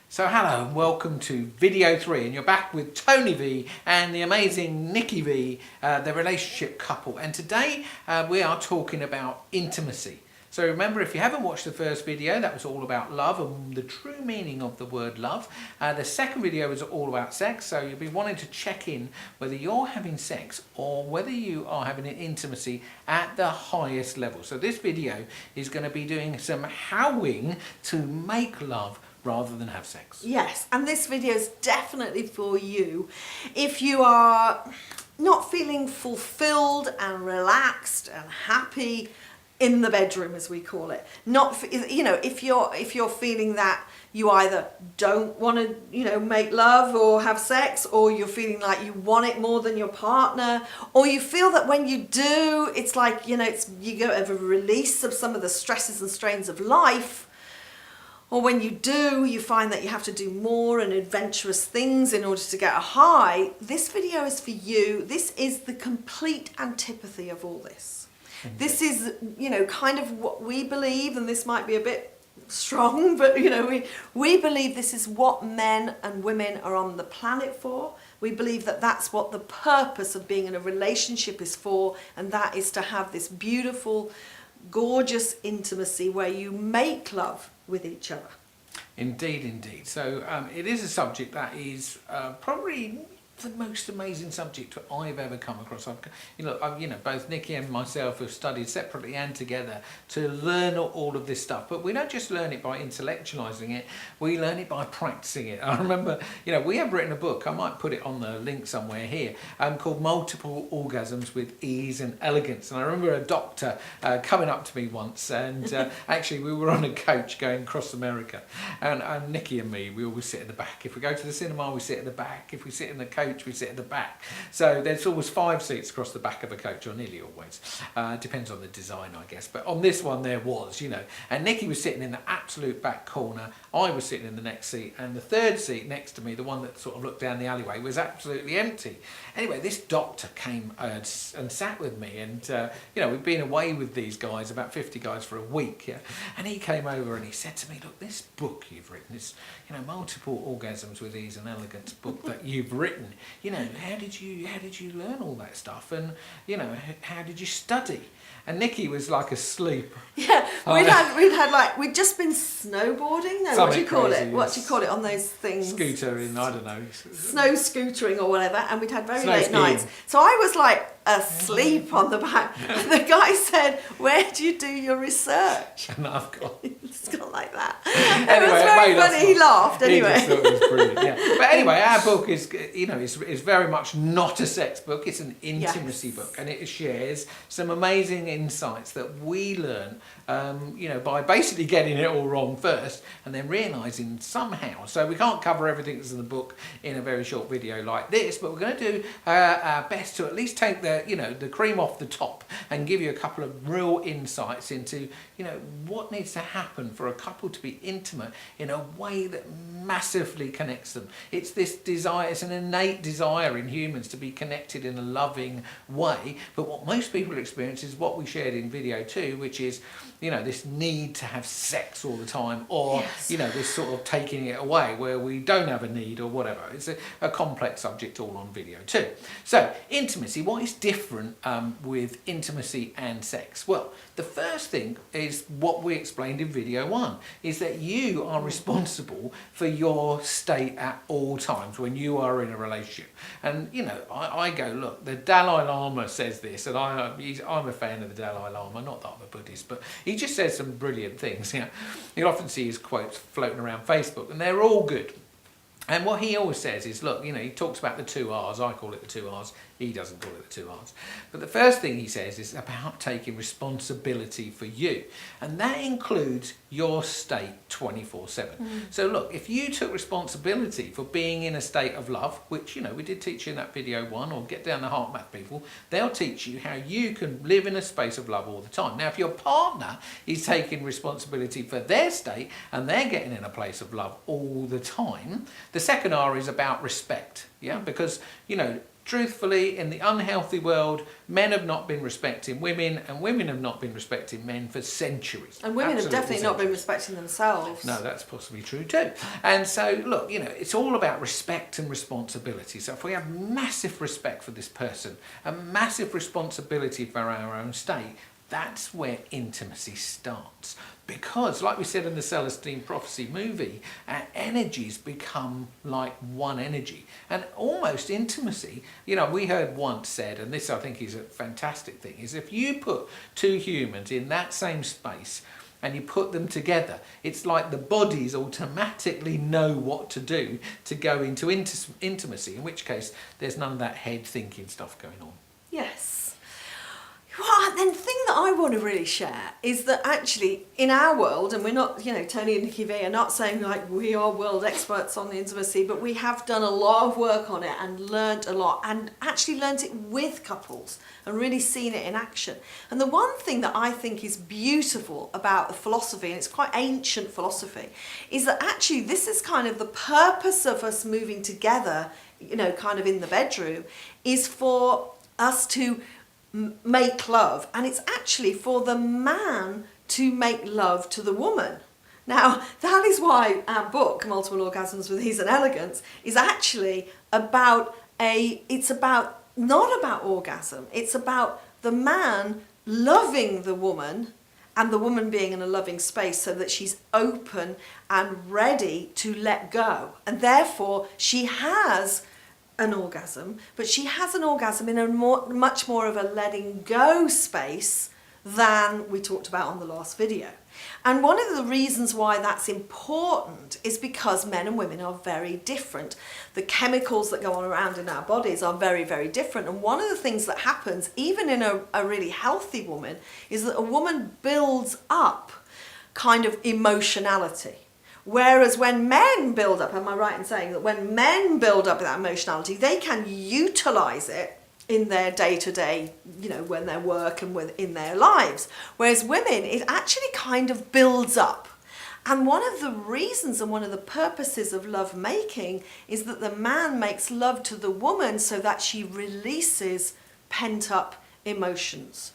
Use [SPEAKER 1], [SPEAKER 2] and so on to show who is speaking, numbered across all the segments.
[SPEAKER 1] So hello and welcome to video 3, and you're back with Tony V and the amazing Nikki V, the relationship couple, and today we are talking about intimacy. So remember, if you haven't watched the first video, that was all about love and the true meaning of the word love. The second video was all about sex, so you'll be wanting to check in whether you're having sex or whether you are having an intimacy at the highest level. So this video is going to be doing some howing to make love rather than have sex.
[SPEAKER 2] Yes, and this video is definitely for you if you are not feeling fulfilled and relaxed and happy in the bedroom, as we call it. Not, if you're feeling that you either don't want to, make love or have sex, or you're feeling like you want it more than your partner, or you feel that when you do, it's like, you get a release of some of the stresses and strains of life. Or when you do, you find that you have to do more and adventurous things in order to get a high. This video is for you. This is the complete antipathy of all this. This is, kind of what we believe, and this might be a bit strong, but, we believe this is what men and women are on the planet for. We believe that that's what the purpose of being in a relationship is for, and that is to have this beautiful, gorgeous intimacy where you make love with each other.
[SPEAKER 1] Indeed, indeed. So it is a subject that is probably the most amazing subject I've ever come across. Both Nikki and myself have studied separately and together to learn all of this stuff. But we don't just learn it by intellectualizing it, we learn it by practicing it. I remember, we have written a book, I might put it on the link somewhere here, called Multiple Orgasms with Ease and Elegance. And I remember a doctor coming up to me once, and actually we were on a coach going across America. And Nikki and me, we always sit at the back. If we go to the cinema, we sit at the back. If we sit in the coach, we sit at the back. So there's always 5 seats across the back of a coach, or nearly always. Depends on the design, I guess. But on this one there was, and Nikki was sitting in the absolute back corner. I was sitting in the next seat, and the third seat next to me, the one that sort of looked down the alleyway, was absolutely empty. Anyway, this doctor came and sat with me, and we'd been away with these guys, about 50 guys, for a week, yeah? And he came over and he said to me, look, this book you've written, this Multiple Orgasms with Ease and Elegance book that you've written, how did you learn all that stuff, and how did you study? And Nikki was like asleep.
[SPEAKER 2] Yeah, we'd just been snowboarding. No, what do you call it? Yes. What do you call it on those things?
[SPEAKER 1] Scootering, I don't know.
[SPEAKER 2] Snow scootering or whatever, and we'd had very
[SPEAKER 1] Snow
[SPEAKER 2] late
[SPEAKER 1] skiing.
[SPEAKER 2] nights. So I was like asleep on the back, and the guy said, "Where do you do your research?"
[SPEAKER 1] And I've got.
[SPEAKER 2] It's gone like that.
[SPEAKER 1] Anyway,
[SPEAKER 2] it was very funny. He laughed anyway.
[SPEAKER 1] He just thought it was brilliant. Yeah. But anyway, our book is, is very much not a sex book. It's an intimacy book, and it shares some amazing insights that we learn, by basically getting it all wrong first, and then realising somehow. So we can't cover everything that's in the book in a very short video like this, but we're going to do our best to at least take the cream off the top and give you a couple of real insights into, what needs to happen for a couple to be intimate in a way that massively connects them. It's this desire, it's an innate desire in humans to be connected in a loving way, but what most people experience is what we shared in video 2, which is, this need to have sex all the time, or, this sort of taking it away where we don't have a need or whatever. It's a complex subject all on video 2. So, intimacy, what is different with intimacy and sex? Well, the first thing is what we explained in video 1, is that you are responsible for your state at all times when you are in a relationship. And, I go, look, the Dalai Lama says this, and I'm a fan of the Dalai Lama, not that I'm a Buddhist, but he just says some brilliant things. You'll often see his quotes floating around Facebook, and they're all good. And what he always says is, look, he talks about the 2 R's. I call it the 2 R's. He doesn't call it the 2 R's. But the first thing he says is about taking responsibility for you. And that includes your state 24/7. So look, if you took responsibility for being in a state of love, which, we did teach you in that video 1, or Get Down the Heart Math people, they'll teach you how you can live in a space of love all the time. Now, if your partner is taking responsibility for their state and they're getting in a place of love all the time, the second R is about respect. Yeah, because, truthfully, in the unhealthy world, men have not been respecting women and women have not been respecting men for centuries.
[SPEAKER 2] And women have definitely not been
[SPEAKER 1] centuries.
[SPEAKER 2] respecting themselves.
[SPEAKER 1] No, that's possibly true too. And so, look, it's all about respect and responsibility. So if we have massive respect for this person, a massive responsibility for our own state, that's where intimacy starts. Because, like we said in the Celestine Prophecy movie, our energies become like one energy. And almost intimacy, we heard once said, and this I think is a fantastic thing, is if you put two humans in that same space and you put them together, it's like the bodies automatically know what to do to go into intimacy, in which case there's none of that head thinking stuff going on.
[SPEAKER 2] Yes. Well, then the thing that I want to really share is that actually in our world, and we're not, Tony and Nikki V are not saying like we are world experts on intimacy, but we have done a lot of work on it and learnt a lot, and actually learnt it with couples and really seen it in action. And the one thing that I think is beautiful about the philosophy, and it's quite ancient philosophy, is that actually this is kind of the purpose of us moving together, kind of in the bedroom, is for us to make love, and it's actually for the man to make love to the woman. Now, that is why our book, Multiple Orgasms with Ease and Elegance, is actually about not about orgasm, it's about the man loving the woman and the woman being in a loving space so that she's open and ready to let go. And therefore, she has an orgasm, but she has an orgasm in a much more of a letting go space than we talked about on the last video. And one of the reasons why that's important is because men and women are very different. The chemicals that go on around in our bodies are very, very different. And one of the things that happens, even in a really healthy woman, is that a woman builds up kind of emotionality. Whereas when men build up, am I right in saying that when men build up that emotionality, they can utilize it in their day-to-day, when they work and in their lives. Whereas women, it actually kind of builds up. And one of the reasons and one of the purposes of love making is that the man makes love to the woman so that she releases pent-up emotions.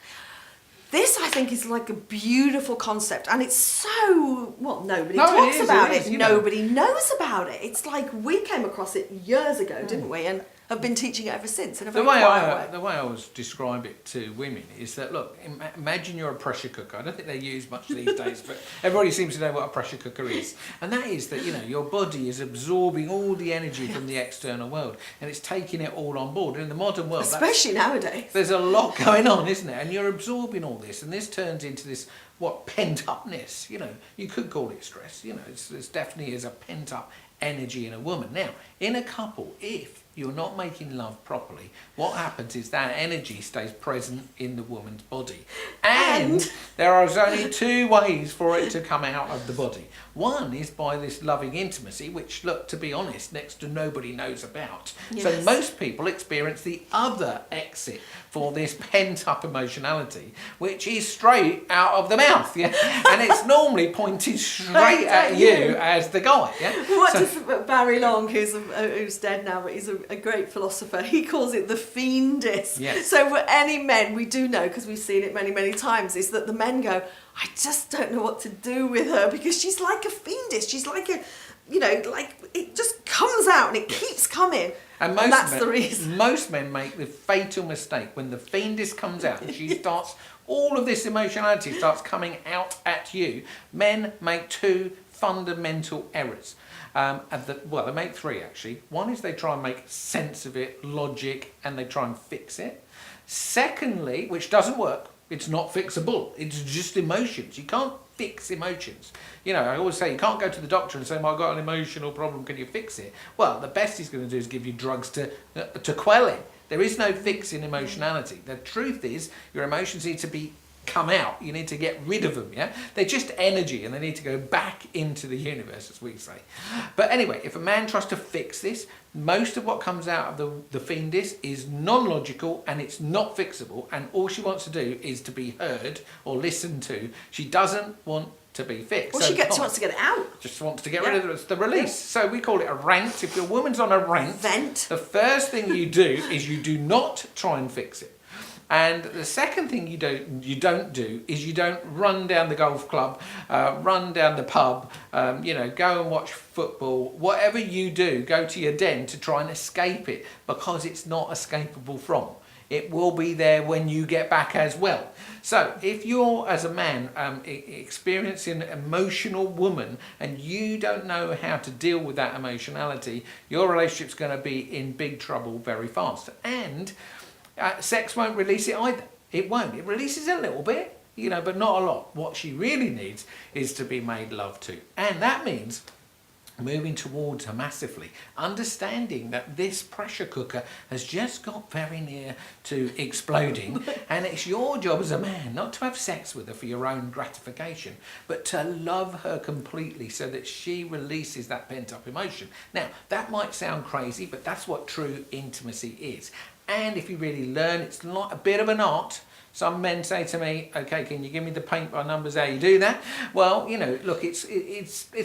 [SPEAKER 2] This, I think, is like a beautiful concept, and it's so, nobody talks about it. Nobody knows about it. It's like we came across it years ago, didn't we? And have been teaching it ever since in a very quiet way.
[SPEAKER 1] The way I always describe it to women is that, look, imagine you're a pressure cooker. I don't think they're used much these days, but everybody seems to know what a pressure cooker is. And that is that, your body is absorbing all the energy from the external world, and it's taking it all on board. And in the modern world,
[SPEAKER 2] especially nowadays,
[SPEAKER 1] there's a lot going on, isn't there? And you're absorbing all this, and this turns into this, pent-upness. You could call it stress. There's definitely is a pent-up energy in a woman. Now, in a couple, if you're not making love properly, what happens is that energy stays present in the woman's body. And there are only two ways for it to come out of the body. One is by this loving intimacy, which, look, to be honest, next to nobody knows about.
[SPEAKER 2] Yes.
[SPEAKER 1] So most people experience the other exit for this pent-up emotionality, which is straight out of the mouth, yeah? And it's normally pointed straight at you as the guy, yeah?
[SPEAKER 2] What does Barry Long, who's dead now, but he's a great philosopher, he calls it the fiendess.
[SPEAKER 1] Yes.
[SPEAKER 2] So for any men, we do know, because we've seen it many, many times, is that the men go, I just don't know what to do with her because she's like a fiendess. She's like a, like it just comes out and it keeps coming.
[SPEAKER 1] And
[SPEAKER 2] that's the reason.
[SPEAKER 1] Most men make the fatal mistake when the fiendess comes out and she starts, all of this emotionality starts coming out at you. Men make two fundamental errors. They make three actually. One is they try and make sense of it, logic, and they try and fix it. Secondly, which doesn't work, it's not fixable. It's just emotions. You can't fix emotions. I always say you can't go to the doctor and say, I've got an emotional problem, can you fix it? Well, the best he's going to do is give you drugs to quell it. There is no fixing emotionality. The truth is your emotions need to come out. You need to get rid of them, yeah? They're just energy and they need to go back into the universe, as we say. But anyway, if a man tries to fix this, most of what comes out of the fiendess is non-logical and it's not fixable, and all she wants to do is to be heard or listened to. She doesn't want to be fixed.
[SPEAKER 2] Well,
[SPEAKER 1] So
[SPEAKER 2] she wants to get it out.
[SPEAKER 1] just wants to get rid of the release. So we call it a rant. If your woman's on a rant, the first thing you do is you do not try and fix it. And the second thing you don't do is you don't run down the golf club, run down the pub, go and watch football. Whatever you do, go to your den to try and escape it, because it's not escapable from. It will be there when you get back as well. So if you're, as a man, experiencing an emotional woman and you don't know how to deal with that emotionality, your relationship's going to be in big trouble very fast. And sex won't release it either. It won't. It releases a little bit, but not a lot. What she really needs is to be made love to. And that means moving towards her massively, understanding that this pressure cooker has just got very near to exploding, and it's your job as a man not to have sex with her for your own gratification, but to love her completely so that she releases that pent-up emotion. Now, that might sound crazy, but that's what true intimacy is. And if you really learn, it's like a bit of an art. Some men say to me, okay, can you give me the paint by numbers how you do that? Well, look, it's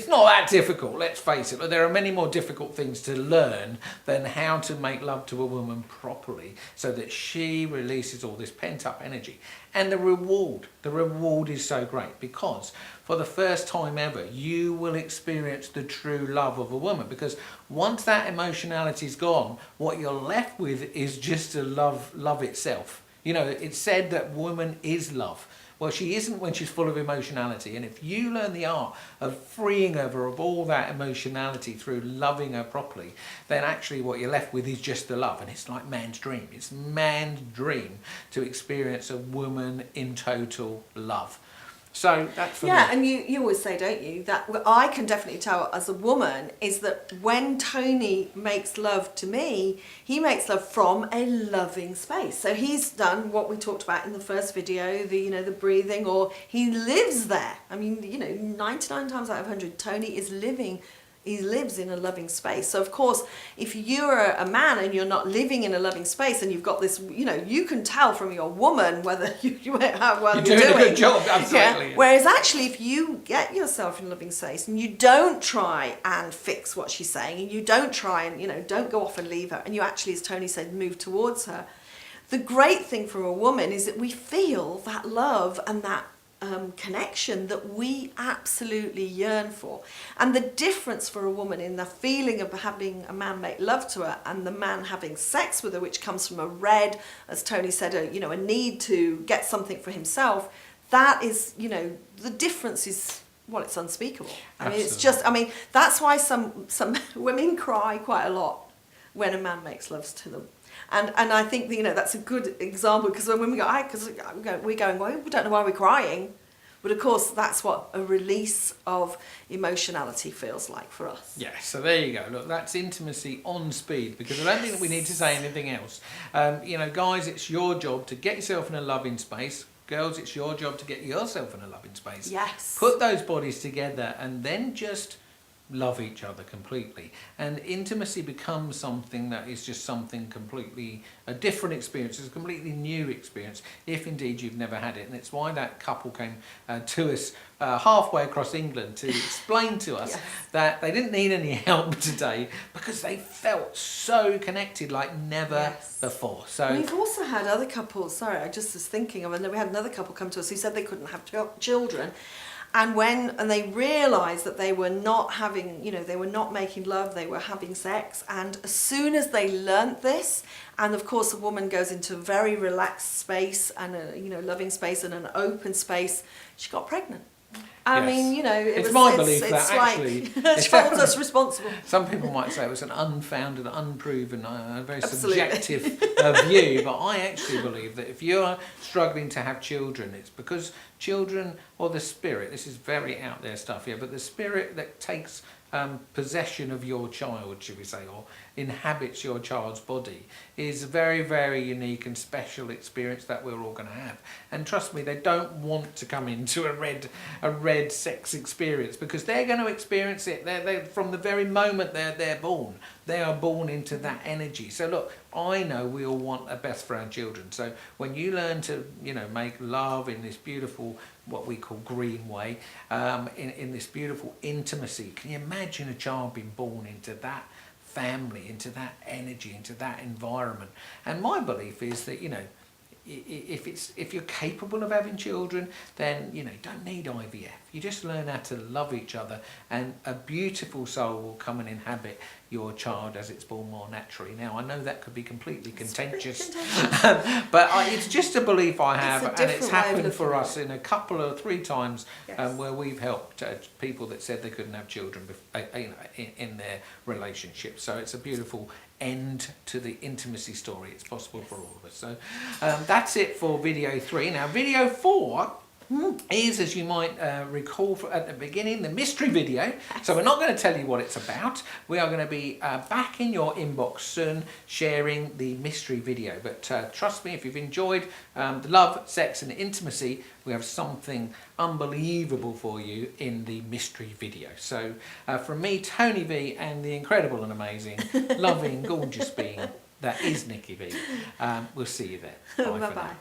[SPEAKER 1] not that difficult, let's face it. There are many more difficult things to learn than how to make love to a woman properly so that she releases all this pent-up energy. And the reward is so great, because for the first time ever, you will experience the true love of a woman. Because once that emotionality's gone, what you're left with is just to love itself. It's said that woman is love. Well, she isn't when she's full of emotionality. And if you learn the art of freeing her of all that emotionality through loving her properly, then actually what you're left with is just the love. And it's like man's dream. It's man's dream to experience a woman in total love. So that's for me.
[SPEAKER 2] Yeah, and you always say, don't you, that I can definitely tell as a woman is that when Tony makes love to me, he makes love from a loving space. So he's done what we talked about in the first video, the breathing, or he lives there. I mean, 99 times out of 100, Tony is he lives in a loving space. So of course, if you're a man and you're not living in a loving space and you've got this, you can tell from your woman whether how well you're doing
[SPEAKER 1] a good job, absolutely.
[SPEAKER 2] Yeah. Whereas actually, if you get yourself in a loving space and you don't try and fix what she's saying, and you don't try and, don't go off and leave her, and you actually, as Tony said, move towards her, the great thing for a woman is that we feel that love and that connection that we absolutely yearn for. And the difference for a woman in the feeling of having a man make love to her and the man having sex with her, which comes from a red, as Tony said, a need to get something for himself, that is, the difference is, well, it's unspeakable. I mean, it's just, that's why some women cry quite a lot when a man makes love to them. And I think that's a good example, because when we go, we're going, well, we don't know why we're crying, but of course that's what a release of emotionality feels like for us.
[SPEAKER 1] Yes, so there you go. Look, that's intimacy on speed, because I don't think that we need to say anything else. Guys, it's your job to get yourself in a loving space. Girls, it's your job to get yourself in a loving space.
[SPEAKER 2] Yes.
[SPEAKER 1] Put those bodies together and then just love each other completely, and intimacy becomes something that is just something completely a different experience. It's a completely new experience if indeed you've never had it. And it's why that couple came to us halfway across England to explain to us that they didn't need any help today, because they felt so connected like never before. So
[SPEAKER 2] we've also had other couples, sorry, I just was thinking of, and we had another couple come to us who said they couldn't have children. And they realised that they were not having, they were not making love, they were having sex. And as soon as they learnt this, and of course a woman goes into a very relaxed space and a loving space and an open space, she got pregnant. I mean,
[SPEAKER 1] it's my belief that actually
[SPEAKER 2] she holds us responsible.
[SPEAKER 1] Some people might say it was an unfounded, unproven, very subjective view, but I actually believe that if you're struggling to have children, it's because children, or the spirit, this is very out there stuff here, but the spirit that takes possession of your child, should we say, or inhabits your child's body, is a very, very unique and special experience that we're all going to have. And trust me, they don't want to come into a red sex experience, because they're going to experience it. They from the very moment they're born, they are born into that energy. So look, I know we all want the best for our children. So when you learn to, make love in this beautiful what we call green way, in this beautiful intimacy. Can you imagine a child being born into that family, into that energy, into that environment? And my belief is that, you know, if you're capable of having children, then you don't need IVF. You just learn how to love each other, and a beautiful soul will come and inhabit your child as it's born more naturally. Now, I know that could be completely contentious, but it's just a belief I have, and it's happened for us in a couple or 3 times where we've helped people that said they couldn't have children in their relationship. So it's a beautiful end to the intimacy story. It's possible for all of us. So that's it for video 3. Now, video 4 is, as you might recall at the beginning, the mystery video. So we're not going to tell you what it's about. We are going to be back in your inbox soon sharing the mystery video. But trust me, if you've enjoyed the love, sex and intimacy, we have something unbelievable for you in the mystery video. So from me, Tony V, and the incredible and amazing, loving, gorgeous being that is Nikki V, we'll see you there. Bye for now.